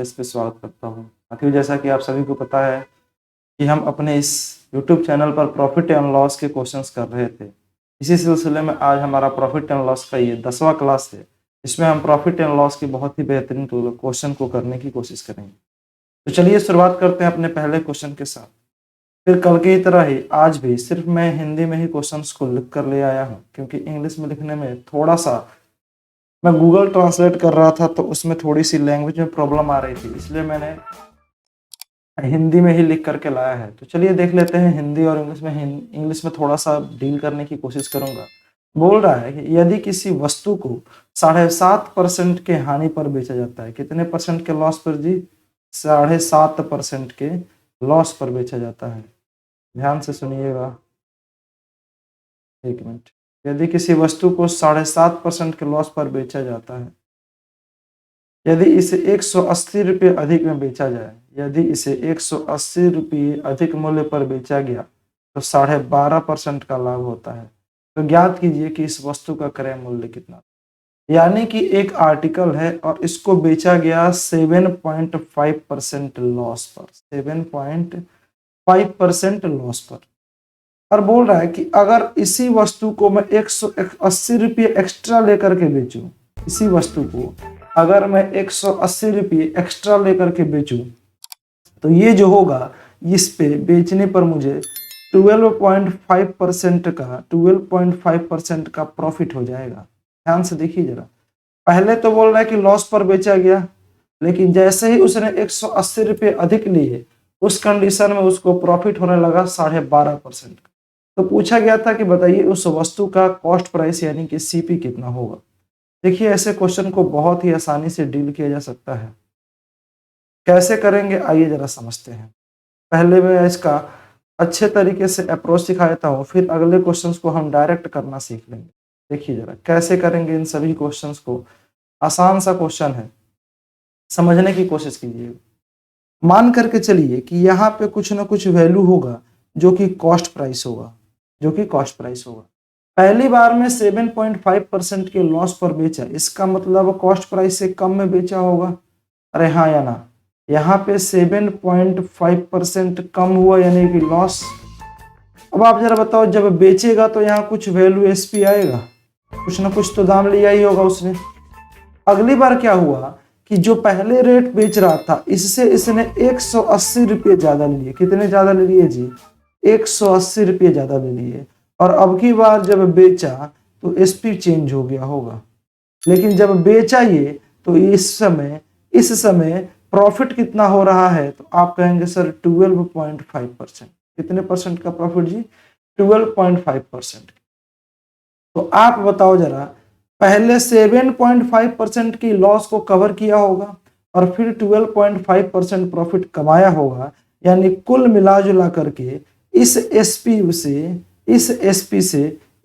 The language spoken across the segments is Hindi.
स्ट्रेस पे स्वागत करता हूँ। साथियों, जैसा कि आप सभी को पता है कि हम अपने इस यूट्यूब चैनल पर प्रॉफिट एंड लॉस के क्वेश्चंस कर रहे थे। इसी सिलसिले में आज हमारा प्रॉफिट एंड लॉस का ये 10वां क्लास है। इसमें हम प्रॉफिट एंड लॉस के बहुत ही बेहतरीन क्वेश्चन को करने की कोशिश करेंगे। तो चलिए शुरुआत करते हैं अपने पहले क्वेश्चन के साथ। फिर कल की तरह ही आज भी सिर्फ मैं हिंदी में ही क्वेश्चंस को लिख कर ले आया हूँ, क्योंकि इंग्लिश में लिखने में थोड़ा सा मैं गूगल ट्रांसलेट कर रहा था तो उसमें थोड़ी सी लैंग्वेज में प्रॉब्लम आ रही थी, इसलिए मैंने हिंदी में ही लिख करके लाया है। तो चलिए देख लेते हैं हिंदी और इंग्लिश में। इंग्लिश में थोड़ा सा डील करने की कोशिश करूंगा। बोल रहा है कि यदि किसी वस्तु को 7.5% के हानि पर बेचा जाता है, कितने परसेंट के लॉस पर जी? 7.5% के लॉस पर बेचा जाता है। ध्यान से सुनिएगा, एक मिनट। यदि किसी वस्तु को 7.5% के लॉस पर बेचा जाता है, यदि इसे 180 रुपये अधिक में बेचा जाए, यदि इसे 180 रुपये अधिक मूल्य पर बेचा गया तो 12.5% का लाभ होता है। तो ज्ञात कीजिए कि इस वस्तु का क्रय मूल्य कितना। यानी कि एक आर्टिकल है और इसको बेचा गया 7.5% लॉस पर, 7.5% लॉस पर। और बोल रहा है कि अगर इसी वस्तु को मैं 180 रुपये एक्स्ट्रा लेकर के बेचूं, इसी वस्तु को अगर मैं 180 रुपये एक्स्ट्रा लेकर के बेचूं, तो ये जो होगा, इस पे बेचने पर मुझे 12.5% का प्रॉफिट हो जाएगा। ध्यान से देखिए जरा। पहले तो बोल रहा है कि लॉस पर बेचा गया, लेकिन जैसे ही उसने 180 रुपये अधिक लिए, उस कंडीशन में उसको प्रॉफिट होने लगा 12.5%। तो पूछा गया था कि बताइए उस वस्तु का कॉस्ट प्राइस यानी कि सीपी कितना होगा। देखिए, ऐसे क्वेश्चन को बहुत ही आसानी से डील किया जा सकता है। कैसे करेंगे आइए जरा समझते हैं। पहले मैं इसका अच्छे तरीके से अप्रोच सिखा देता हूँ, फिर अगले क्वेश्चंस को हम डायरेक्ट करना सीख लेंगे। देखिए जरा कैसे करेंगे इन सभी क्वेश्चंस को। आसान सा क्वेश्चन है, समझने की कोशिश कीजिए। मान करके चलिए कि यहाँ पे कुछ ना कुछ वैल्यू होगा जो कि कॉस्ट प्राइस होगा, जो कि कॉस्ट प्राइस होगा। पहली बार में 7.5% के लॉस पर बेचा, इसका मतलब कॉस्ट प्राइस से कम में बेचा होगा। अरे हाँ या ना? यहाँ पे 7.5% कम हुआ यानी कि लॉस। अब आप जरा बताओ, जब बेचेगा तो यहाँ कुछ वैल्यू एसपी आएगा, कुछ ना कुछ तो दाम लिया ही होगा उसने। अगली बार क्या हुआ कि जो पहले रेट बेच रहा था, इससे इसने 180 रुपये ज्यादा लिए। कितने ज्यादा ले लिए जी? 180 रुपये ज्यादा ले लिए। और अब की बार जब बेचा तो एसपी चेंज हो गया होगा, लेकिन जब बेचा ये तो इस समय प्रॉफिट कितना हो रहा है? तो आप कहेंगे सर 12.5%। कितने परसेंट का प्रॉफिट जी? 12.5%। तो आप बताओ जरा, पहले 7.5% की लॉस को कवर किया होगा और फिर 12.5% प्रॉफिट कमाया होगा, यानी कुल मिला जुला करके इस एसपी से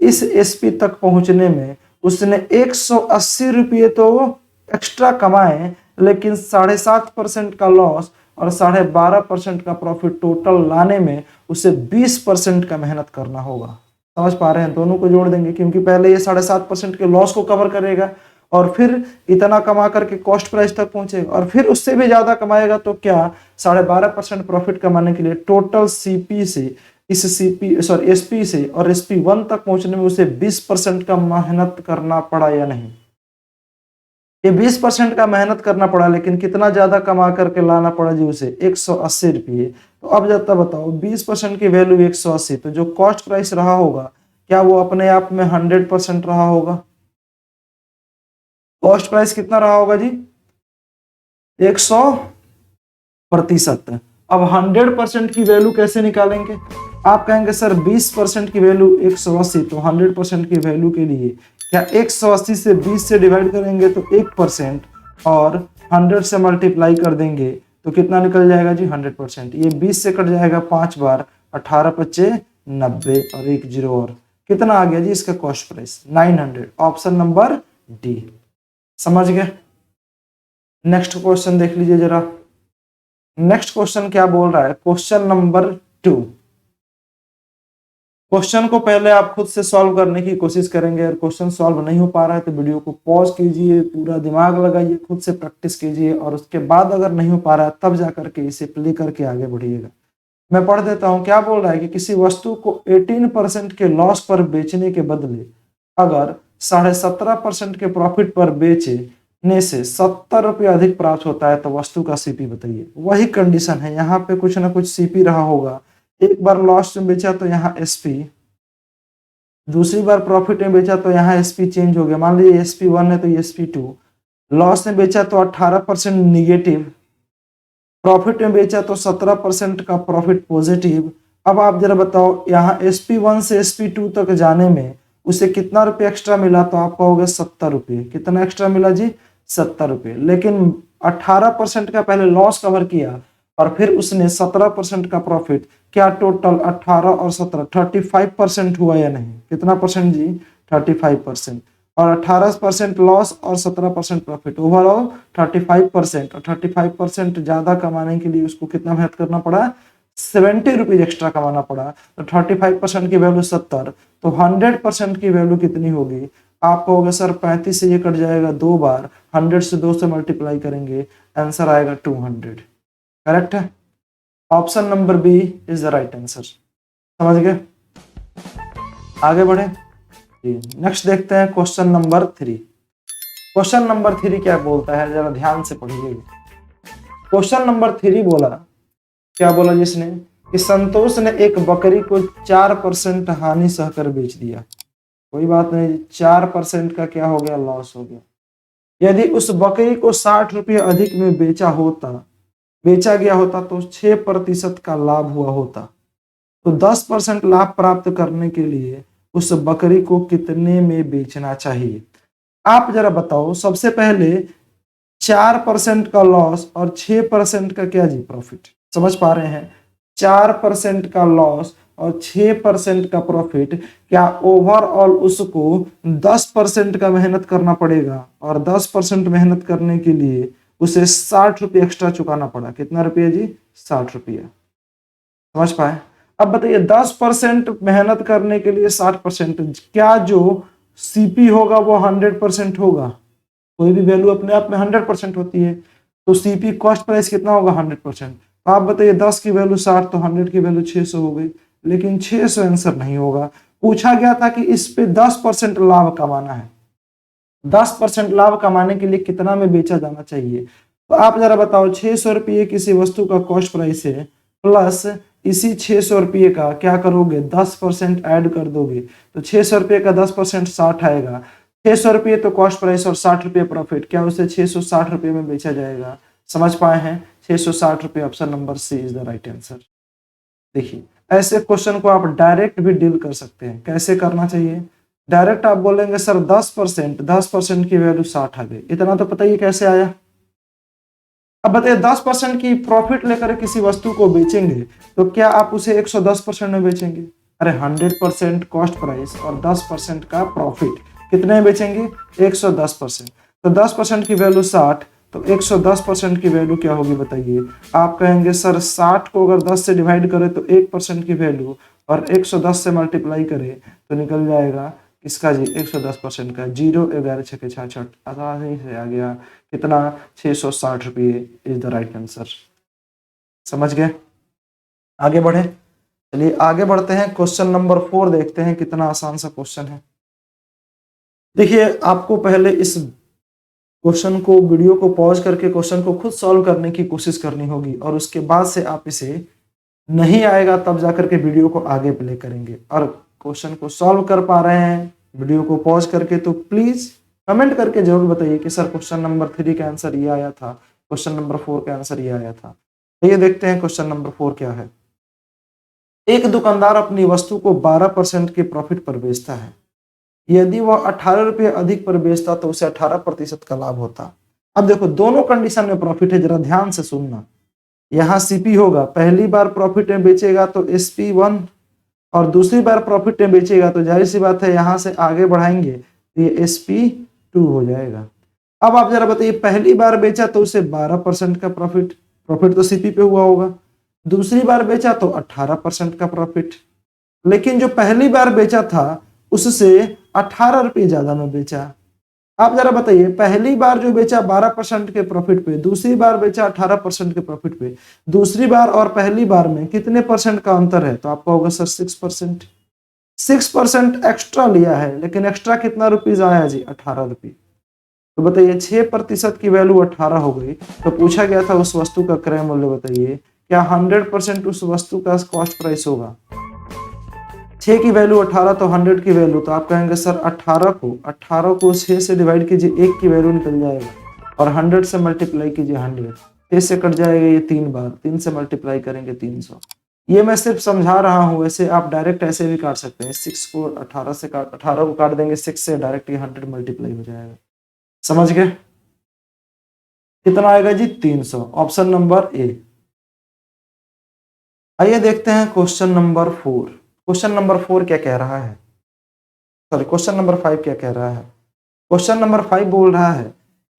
इस एसपी तक पहुंचने में उसने 180 रुपये तो एक्स्ट्रा कमाए, लेकिन 7.5% का लॉस और 12.5% का प्रॉफिट टोटल लाने में उसे 20% का मेहनत करना होगा। समझ पा रहे हैं? दोनों को जोड़ देंगे, क्योंकि पहले ये 7.5% के लॉस को कवर करेगा और फिर इतना कमा करके कॉस्ट प्राइस तक पहुंचेगा और फिर उससे भी ज्यादा कमाएगा, तो क्या 12.5% प्रॉफिट कमाने के लिए टोटल सीपी से एसपी से और SP1 तक पहुंचने में उसे 20% का मेहनत करना पड़ा या नहीं? ये 20% का मेहनत करना पड़ा, लेकिन कितना ज्यादा कमा करके लाना पड़ा जी उसे? 180 रुपये। तो अब जाता बताओ, 20% की वैल्यू 180, तो जो कॉस्ट प्राइस रहा होगा, क्या वो अपने आप में 100% रहा होगा? कॉस्ट प्राइस कितना रहा होगा जी? 100%। अब 100% की वैल्यू कैसे निकालेंगे? आप कहेंगे सर 20% की वैल्यू 180, तो 100% की वैल्यू के लिए क्या 180 से 20 से डिवाइड करेंगे तो 1%, और 100 से मल्टीप्लाई कर देंगे तो कितना निकल जाएगा जी? 100%। ये 20 से कट जाएगा 5 बार, 18 पच्चे 90 और 1 जीरो, और कितना आ गया जी इसका cost price? 900। Option number D. समझ गए? नेक्स्ट क्वेश्चन देख लीजिए जरा। नेक्स्ट क्वेश्चन क्या बोल रहा है? Question number 2। क्वेश्चन को पहले आप खुद से सॉल्व करने की कोशिश करेंगे। अगर क्वेश्चन सॉल्व नहीं हो पा रहा है तो वीडियो को पॉज कीजिए, पूरा दिमाग लगाइए, खुद से प्रैक्टिस कीजिए और उसके बाद अगर नहीं हो पा रहा है तब जाकर के इसे प्ले करके आगे बढ़िएगा। मैं पढ़ देता हूं क्या बोल रहा है कि किसी वस्तु को 18% के लॉस पर बेचने के बदले अगर 17.5% के प्रॉफिट पर बेचने से 70 रुपये अधिक प्राप्त होता है तो वस्तु का सीपी बताइए। वही कंडीशन है, यहाँ पे कुछ ना कुछ सीपी रहा होगा। एक बार लॉस में बेचा तो यहाँ एसपी, दूसरी बार प्रॉफिट में बेचा तो यहाँ एसपी चेंज हो गया। मान लीजिए एसपी 1 है तो ये एसपी 2। लॉस में बेचा तो 18% निगेटिव, प्रॉफिट में बेचा तो 17% का प्रॉफिट पॉजिटिव। अब आप जरा बताओ यहाँ SP1 से SP2 तक जाने में उसे कितना रुपये एक्स्ट्रा मिला, तो आप कहोगे 70 रुपये। कितना एक्स्ट्रा मिला जी? 70 रुपये। लेकिन 18% का पहले लॉस कवर किया और फिर उसने 17% का प्रॉफिट, क्या टोटल 18 और 17 35% हुआ या नहीं? कितना परसेंट जी? 35%। और 18% लॉस और 17% प्रॉफिट, ओवरऑल 35%। और 35% ज्यादा कमाने के लिए उसको कितना मेहनत करना पड़ा? 70 रुपीज एक्स्ट्रा कमाना पड़ा। तो 35% की वैल्यू 70, तो 100% की वैल्यू कितनी होगी? आप कहोगे सर 35 से ये कट जाएगा 2 बार, 100 से 2 से मल्टीप्लाई करेंगे, आंसर आएगा 200। करेक्ट है, option number B is the right answer. समझ गए? आगे बढ़े। नेक्स्ट देखते हैं क्वेश्चन नंबर 3। क्वेश्चन नंबर 3 क्या बोलता है, जरा ध्यान से पढ़िएगा। क्वेश्चन नंबर 3 बोला, क्या बोला जिसने कि संतोष ने एक बकरी को 4% हानि सहकर बेच दिया। कोई बात नहीं, 4% का क्या हो गया? लॉस हो गया। यदि उस बकरी को 60 रुपये अधिक में बेचा गया होता तो 6% का लाभ हुआ होता। तो 10% लाभ प्राप्त करने के लिए उस बकरी को कितने में बेचना चाहिए? आप जरा बताओ। सबसे पहले 4% का लॉस और 6% का क्या जी? प्रॉफिट। समझ पा रहे हैं? 4% का लॉस और 6% का प्रॉफिट, क्या ओवरऑल उसको 10% का मेहनत करना पड़ेगा और 10% मेहनत करने के लिए उसे 60 रुपये एक्स्ट्रा चुकाना पड़ा। कितना रुपये जी? 60 रुपया। समझ पाए? अब बताइए 10% मेहनत करने के लिए 60%, क्या जो सीपी होगा वो 100% होगा? कोई भी वैल्यू अपने आप में 100% होती है, तो सीपी कॉस्ट प्राइस कितना होगा? 100%। तो आप बताइए 10 की वैल्यू 60 तो 100 की वैल्यू 600 हो गई, लेकिन 600 आंसर नहीं होगा। पूछा गया था कि इस पे 10% लाभ कमाना है। 10% लाभ कमाने के लिए कितना में बेचा जाना चाहिए? तो आप जरा बताओ, 600 रुपये किसी वस्तु का कॉस्ट प्राइस है, प्लस इसी 600 रुपये का क्या करोगे? 10% ऐड कर दोगे, तो 600 रुपये का 10% 60 आएगा। 600 रुपये तो कॉस्ट प्राइस और 60 रुपये प्रॉफिट, क्या उसे 660 रुपये में बेचा जाएगा? समझ पाए हैं? 660 रुपये, option number C is the right answer. देखिए, ऐसे क्वेश्चन को आप डायरेक्ट भी डील कर सकते हैं। कैसे करना चाहिए? डायरेक्ट आप बोलेंगे सर 10% की वैल्यू 60 आ गई, इतना तो पता ही कैसे आया। अब बताइए 10% की प्रॉफिट लेकर किसी वस्तु को बेचेंगे तो क्या आप उसे 110% में बेचेंगे? अरे 100% कॉस्ट प्राइस और 10% का प्रॉफिट, कितने में बेचेंगे? 110%। तो 10% की वैल्यू 60, तो 110% की वैल्यू क्या होगी बताइए? आप कहेंगे सर 60 को अगर 10 से डिवाइड करें तो 1% की वैल्यू, और 110 से मल्टीप्लाई करें तो निकल जाएगा किसका जी? 110% का। 0 11 6 66, आसानी से आ गया। कितना? 660 रुपये इज द राइट आंसर। समझ गए? आगे बढ़े। चलिए आगे बढ़ते हैं, क्वेश्चन नंबर 4 देखते हैं। कितना आसान सा क्वेश्चन है। देखिए, आपको पहले इस क्वेश्चन को, वीडियो को पॉज करके क्वेश्चन को खुद सॉल्व करने की कोशिश करनी होगी, और उसके बाद से आप इसे, नहीं आएगा तब जाकर के वीडियो को आगे प्ले करेंगे। और क्वेश्चन को सॉल्व कर पा रहे हैं वीडियो को पॉज करके तो प्लीज कमेंट करके जरूर बताइए कि सर क्वेश्चन नंबर 3 का आंसर ये आया था, क्वेश्चन नंबर 4 का आंसर ये आया था। ये देखते हैं क्वेश्चन नंबर 4 क्या है। एक दुकानदार अपनी वस्तु को 12% के प्रॉफिट पर बेचता है। यदि वह 18 रुपये अधिक पर बेचता तो उसे 18% का लाभ होता। अब देखो, दोनों कंडीशन में प्रॉफिट है, जरा ध्यान से सुनना। यहाँ सीपी होगा, पहली बार प्रॉफिट में बेचेगा तो SP1, और दूसरी बार प्रॉफिट में बेचेगा तो जाहिर सी बात है यहां से आगे बढ़ाएंगे तो ये SP2 हो जाएगा। अब आप जरा बताइए, पहली बार बेचा तो उसे 12% का प्रॉफिट तो सीपी पे हुआ होगा। दूसरी बार बेचा तो 18% का प्रॉफिट, लेकिन जो पहली बार बेचा था उससे 18 रुपये ज्यादा में बेचा। आप जरा बताइए, पहली बार जो बेचा 12% के प्रॉफिट पे, दूसरी बार बेचा 18% के प्रॉफिट पे, दूसरी बार और पहली बार में कितने परसेंट का अंतर है? तो आपका होगा सर 6%। 6% एक्स्ट्रा लिया है, लेकिन एक्स्ट्रा कितना रुपीज आया जी? 18 रुपये। तो बताइए 6% की वैल्यू 18 हो गई। तो पूछा गया था उस वस्तु का क्रय मूल्य बताइए, क्या 100% उस वस्तु का कॉस्ट प्राइस होगा? 6 की वैल्यू 18 तो 100 की वैल्यू, तो आप कहेंगे सर 18 को 6 से डिवाइड कीजिए, 1 की वैल्यू निकल जाएगा, और 100 से मल्टीप्लाई कीजिए 100, 6 से कट जाएगा ये 3 बार, 3 से मल्टीप्लाई करेंगे 300। ये मैं सिर्फ समझा रहा हूं, वैसे आप डायरेक्ट ऐसे भी काट सकते हैं। 6 को 18 को काट देंगे 6 से, डायरेक्ट ये 100 मल्टीप्लाई हो जाएगा। समझ गए? कितना आएगा जी? 300। Option number A. आइए देखते हैं क्वेश्चन नंबर 4। क्वेश्चन नंबर 4 क्या कह रहा है? सॉरी, क्वेश्चन नंबर 5 क्या कह रहा है? क्वेश्चन नंबर 5 बोल रहा है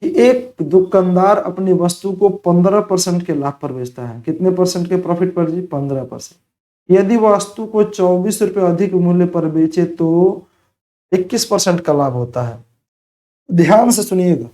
कि एक दुकानदार अपनी वस्तु को 15% के लाभ पर बेचता है। कितने परसेंट के प्रॉफिट पर जी? 15%। यदि वस्तु को 24 रुपये अधिक मूल्य पर बेचे तो 21% का लाभ होता है। ध्यान से सुनिएगा,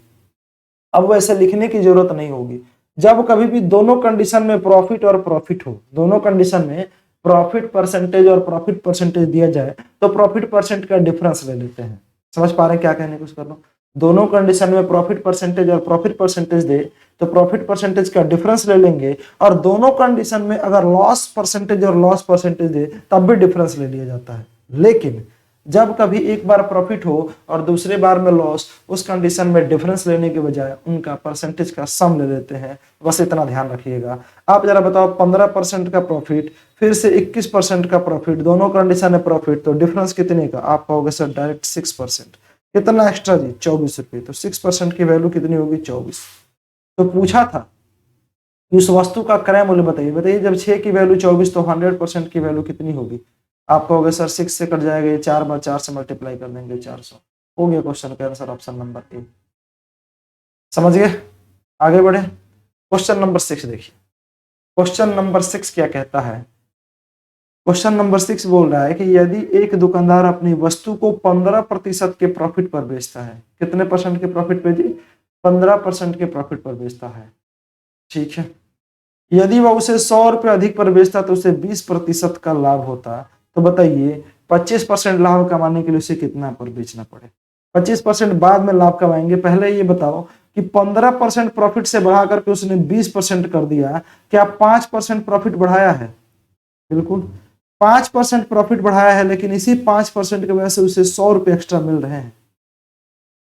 अब वैसे लिखने की जरूरत नहीं होगी। जब कभी भी दोनों कंडीशन में प्रॉफिट और प्रॉफिट हो, दोनों कंडीशन में प्रॉफिट परसेंटेज और प्रॉफिट परसेंटेज दिया जाए, तो प्रॉफिट परसेंट का डिफरेंस ले लेते हैं। समझ पा रहे हैं क्या कहने की कोशिश कर रहा हूं? दोनों कंडीशन में प्रॉफिट परसेंटेज और प्रॉफिट परसेंटेज दे तो प्रॉफिट परसेंटेज का डिफरेंस ले लेंगे, और दोनों कंडीशन में अगर लॉस परसेंटेज और लॉस परसेंटेज दे तब भी डिफरेंस ले लिया जाता है। लेकिन जब कभी एक बार प्रॉफिट हो और दूसरे बार में लॉस, उस कंडीशन में डिफरेंस लेने के बजाय उनका परसेंटेज का सम ले लेते हैं। बस इतना ध्यान रखिएगा। आप जरा बताओ, 15% का प्रॉफिट फिर से 21% का प्रॉफिट, दोनों कंडीशन है प्रॉफिट, तो डिफरेंस कितने का? आप कहोगे सर डायरेक्ट 6%। कितना एक्स्ट्रा जी? 24 रुपये। तो 6% की वैल्यू कितनी होगी? 24। तो पूछा था कि उस वस्तु का क्रय मूल्य बताइए। बताइए जब 6 की वैल्यू 24 तो 100% की वैल्यू कितनी होगी? आप कहोगे सर 6 से कट जाएगा, ये 4 बार 4 से मल्टीप्लाई कर देंगे 400। हो गया क्वेश्चन का आंसर, ऑप्शन नंबर ए। समझ गए? आगे बढ़े, क्वेश्चन नंबर 6 देखिए। क्वेश्चन नंबर 6 क्या कहता है? क्वेश्चन नंबर 6 बोल रहा है कि यदि एक दुकानदार अपनी वस्तु को 15% के प्रॉफिट पर बेचता है। कितने परसेंट के प्रॉफिट पे जी? 15% के प्रॉफिट पर बेचता है। ठीक है। यदि वह उसे 100 रुपये अधिक पर बेचता तो उसे 20% का लाभ होता। तो बताइए 25% लाभ कमाने के लिए उसे कितना पर बेचना पड़े? 25% बाद में लाभ कमाएंगे, पहले ये बताओ कि 15% प्रॉफिट से बढ़ा करके उसने 20% कर दिया, क्या 5% प्रॉफिट बढ़ाया है? बिल्कुल 5% प्रॉफिट बढ़ाया है, लेकिन इसी 5% की वजह से उसे 100 रुपये एक्स्ट्रा मिल रहे हैं।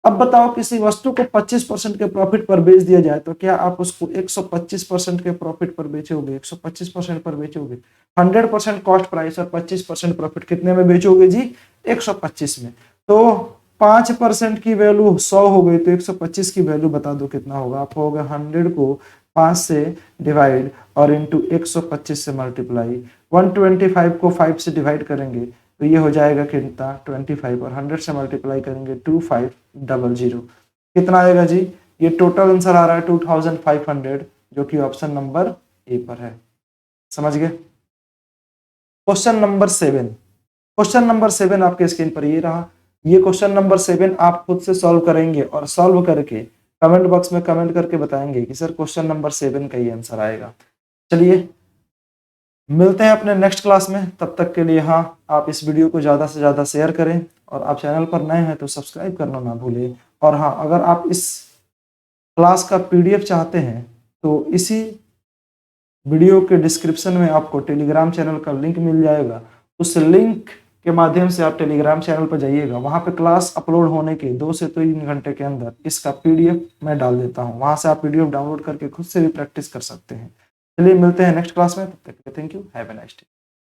अब बताओ, किसी वस्तु को 25% के प्रॉफिट पर बेच दिया जाए तो क्या आप उसको 125% के प्रॉफिट पर बेचोगे? 125% पर बेचोगे? 100% कॉस्ट प्राइस और 25% प्रॉफिट कितने में बेचोगे जी? 125 में। तो 5% की वैल्यू 100 हो गई, तो 125 की वैल्यू बता दो कितना होगा? आप होगा 100 को 5 से डिवाइड और इंटू 125 से मल्टीप्लाई। 125 को 5 से डिवाइड करेंगे तो ये हो जाएगा कितना? 25, और 100 से मल्टीप्लाई करेंगे 2500। कितना आएगा जी? ये टोटल आंसर आ रहा है 2500, जो कि ऑप्शन नंबर ए पर है। समझ गए? Question number 7। क्वेश्चन नंबर 7 आपके स्क्रीन पर ये रहा। ये क्वेश्चन नंबर 7 आप खुद से सॉल्व करेंगे और सॉल्व करके कमेंट बॉक्स में कमेंट करके बताएंगे कि सर क्वेश्चन नंबर 7 का ये आंसर आएगा। चलिए मिलते हैं अपने नेक्स्ट क्लास में, तब तक के लिए हाँ, आप इस वीडियो को ज़्यादा से ज़्यादा शेयर करें, और आप चैनल पर नए हैं तो सब्सक्राइब करना ना भूलें। और हाँ, अगर आप इस क्लास का PDF चाहते हैं तो इसी वीडियो के डिस्क्रिप्शन में आपको टेलीग्राम चैनल का लिंक मिल जाएगा। उस लिंक के माध्यम से आप टेलीग्राम चैनल पर जाइएगा, वहाँ पे क्लास अपलोड होने के 2 से 3 घंटे के अंदर इसका PDF मैं डाल देता हूँ। वहाँ से आप PDF डाउनलोड करके खुद से भी प्रैक्टिस कर सकते हैं। चलिए मिलते हैं नेक्स्ट क्लास में, तब तक के लिए thank you, have a nice day.